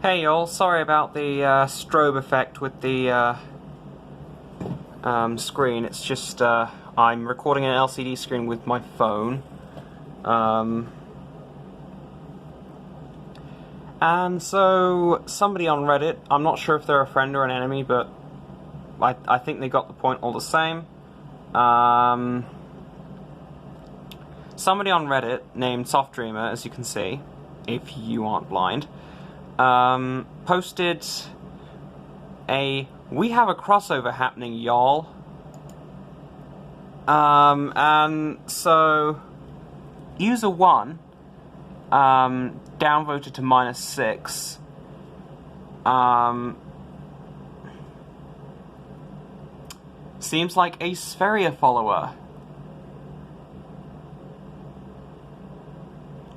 Hey y'all, sorry about the strobe effect with the screen. It's just I'm recording an LCD screen with my phone. And so somebody on Reddit, I'm not sure if they're a friend or an enemy, but I think they got the point all the same. Somebody on Reddit named sv3rige, as you can see, if you aren't blind, posted "We have a crossover happening, y'all." And so user 1 downvoted to -6. Seems like a sv3rige follower.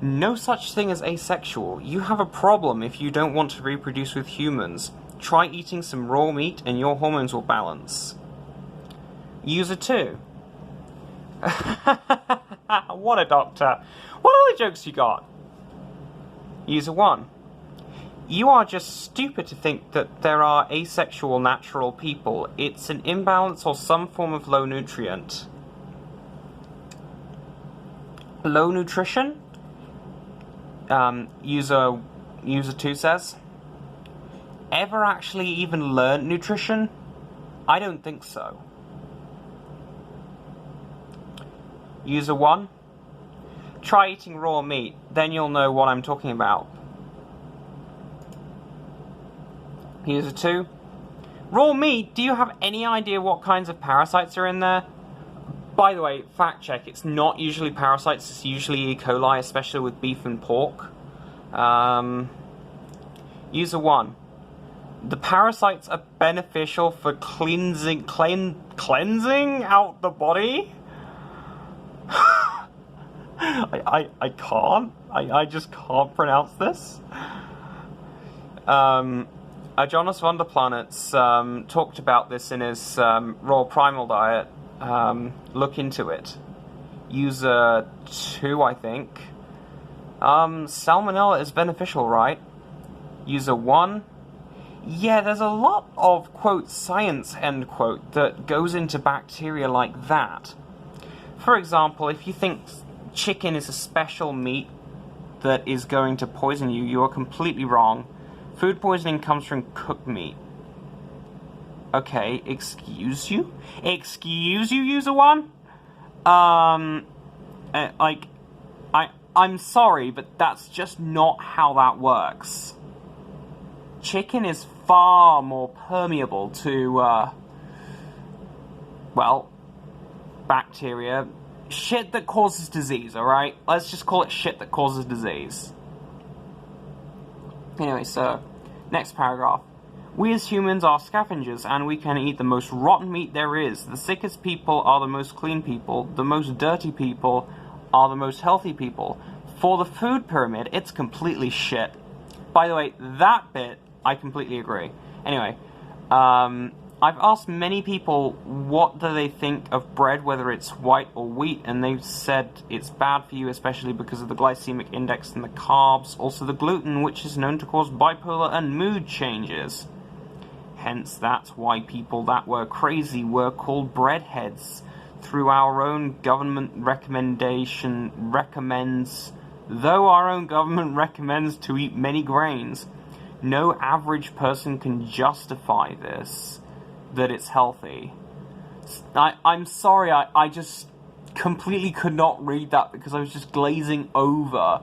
No such thing as asexual. You have a problem if you don't want to reproduce with humans. Try eating some raw meat and your hormones will balance. User 2. What a doctor. What other jokes you got? User 1. You are just stupid to think that there are asexual natural people. It's an imbalance or some form of low nutrient. Low nutrition? User 2 says, ever actually even learned nutrition? I don't think so. User 1, try eating raw meat, then you'll know what I'm talking about. User 2, raw meat? Do you have any idea what kinds of parasites are in there? By the way, fact check, it's not usually parasites, it's usually E. coli, especially with beef and pork. User 1. The parasites are beneficial for cleansing out the body? I can't. I just can't pronounce this. Jonas van der Planets talked about this in his raw primal diet. Look into it. User 2, I think. Salmonella is beneficial, right? User 1. Yeah, there's a lot of, quote, science, end quote, that goes into bacteria like that. For example, if you think chicken is a special meat that is going to poison you, you are completely wrong. Food poisoning comes from cooked meat. Okay, excuse you? Excuse you, user 1? I'm sorry, but that's just not how that works. Chicken is far more permeable to, well, bacteria. Shit that causes disease, alright? Let's just call it shit that causes disease. Anyway, so, next paragraph. We as humans are scavengers, and we can eat the most rotten meat there is. The sickest people are the most clean people. The most dirty people are the most healthy people. For the food pyramid, it's completely shit. By the way, that bit, I completely agree. Anyway, I've asked many people what do they think of bread, whether it's white or wheat, and they've said it's bad for you, especially because of the glycemic index and the carbs, also the gluten, which is known to cause bipolar and mood changes. Hence, that's why people that were crazy were called breadheads. Through our own government though our own government recommends to eat many grains, no average person can justify this, that it's healthy. I'm sorry, I just completely could not read that because I was just glazing over.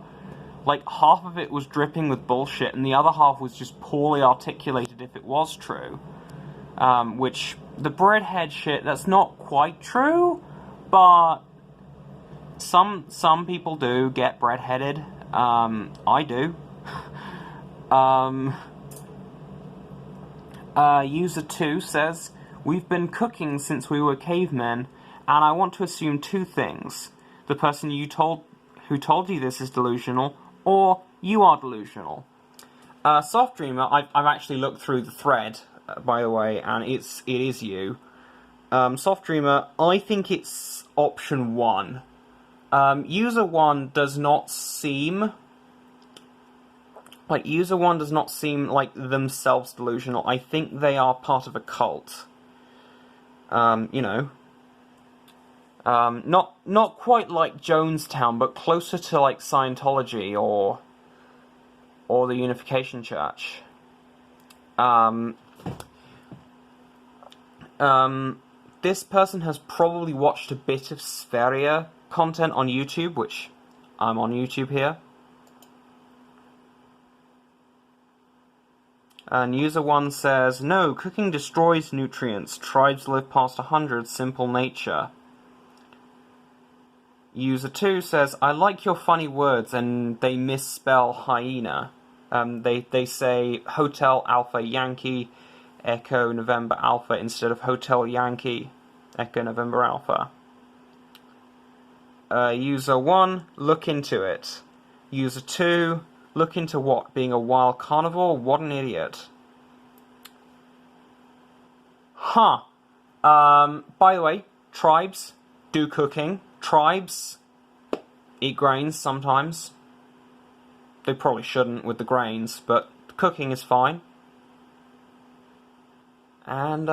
Like, half of it was dripping with bullshit, and the other half was just poorly articulated if it was true. Which, the breadhead shit, that's not quite true, but some people do get breadheaded. I do. User 2 says, we've been cooking since we were cavemen, and I want to assume two things. The person who told you this is delusional, or you are delusional. sv3rige, I've actually looked through the thread, by the way, and it is you. sv3rige, I think it's option 1. User 1 does not seem Like, user one does not seem like themselves delusional. I think they are part of a cult. You know. Not quite like Jonestown, but closer to like Scientology or the Unification Church. This person has probably watched a bit of sv3rige content on YouTube, which I'm on YouTube here. And user 1 says, no, cooking destroys nutrients. Tribes live past 100, simple nature. User 2 says, I like your funny words, and they misspell hyena. They say Hotel Alpha Yankee Echo November Alpha instead of Hotel Yankee Echo November Alpha. User 1, look into it. User 2, look into what? Being a wild carnivore? What an idiot. Huh. By the way, tribes do cooking. Tribes eat grains sometimes. They probably shouldn't with the grains, but cooking is fine. And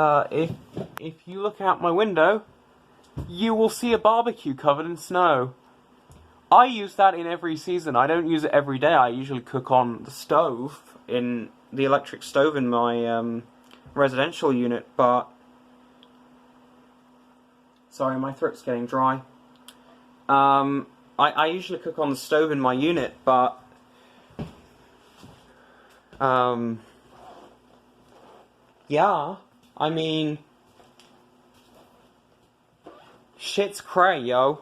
if you look out my window, you will see a barbecue covered in snow. I use that in every season. I don't use it every day. I usually cook on the stove, in the electric stove in my residential unit, but... Sorry, my throat's getting dry. I usually cook on the stove in my unit, but... yeah, I mean... shit's cray, yo.